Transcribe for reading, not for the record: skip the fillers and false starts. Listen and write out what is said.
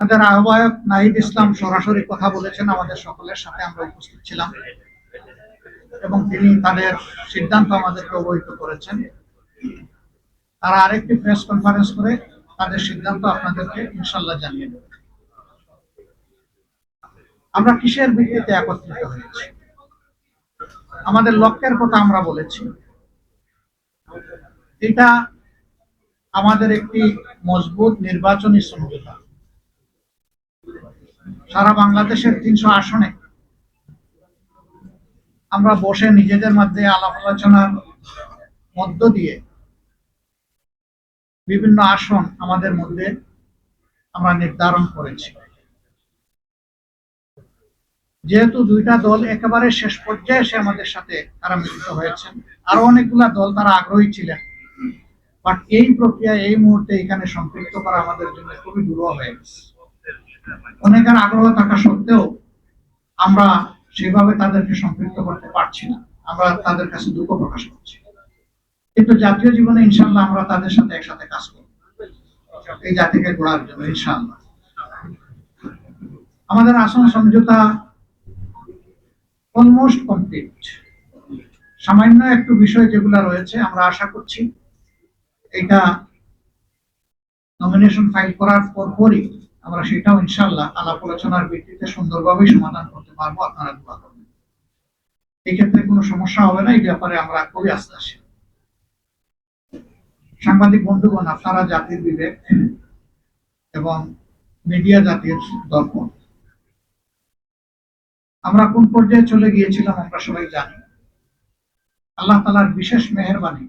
আমাদের আহ্বায়ক নাহিদ ইসলাম সরাসরি কথা বলেছেন আমাদের সকলের সাথে, আমরা উপস্থিত ছিলাম এবং তিনি তাদের সিদ্ধান্ত আমাদেরকে অবহিত করেছেন। তারা আরেকটি প্রেস কনফারেন্স করে তাদের সিদ্ধান্ত আপনাদেরকে ইনশাল্লাহ জানিয়ে দেবে। আমরা কিসের ভিত্তিতে একত্রিত হয়েছি, আমাদের লক্ষ্যের কথা আমরা বলেছি। এটা আমাদের একটি মজবুত নির্বাচনী সমঝোতা। সারা বাংলাদেশের ৩০০ আসনে আমরা বসে নিজেদের মধ্যে আলাপ আলোচনার মধ্য দিয়ে বিভিন্ন আসন আমাদের মধ্যে আমরা নির্ধারণ করেছি। যেহেতু দুইটা দল একেবারে শেষ পর্যায়ে এসে আমাদের সাথে তারা মিলিত হয়েছেন, আরো অনেকগুলা দল তারা আগ্রহী ছিলেন, বাট এই প্রক্রিয়া এই মুহূর্তে এখানে সম্পৃক্ত করা আমাদের জন্য খুবই দুরূহ হয়ে গেছে। অনেকের আগ্রহ থাকা সত্ত্বেও আমরা সেভাবে তাদেরকে সম্পৃক্ত করতে পারছি না, আমরা তাদের কাছে দুঃখ প্রকাশ করছি। কিন্তু জাতীয় জীবনে ইনশাল্লাহ আমরা তাদের সাথে একসাথে কাজ করব এই জাতিকে গড়ার জন্য ইনশাল্লাহ। আমাদের আসন সমঝোতা অলমোস্ট কমপ্লিট। সামান্য একটু বিষয় যেগুলো রয়েছে আমরা আশা করছি এটা নমিনেশন ফাইল করার পরপরই আমরা সেটাও ইনশাল্লাহ আলাপ আলোচনার ভিত্তিতে সুন্দরভাবে সমাধান করতে পারবো। আপনারা দোয়া করবেন, এই ক্ষেত্রে কোনো সমস্যা হবে না, এই ব্যাপারে আমরা খুবই আস্থাশীল। সাংবাদিক বন্ধুগণ, আপনারা জাতির বিবেক এবং মিডিয়া জাতির দর্পণ। আমরা কোন পর্যায়ে চলে গিয়েছিলাম আমরা সবাই জানি। আল্লাহ তাআলার বিশেষ মেহেরবানি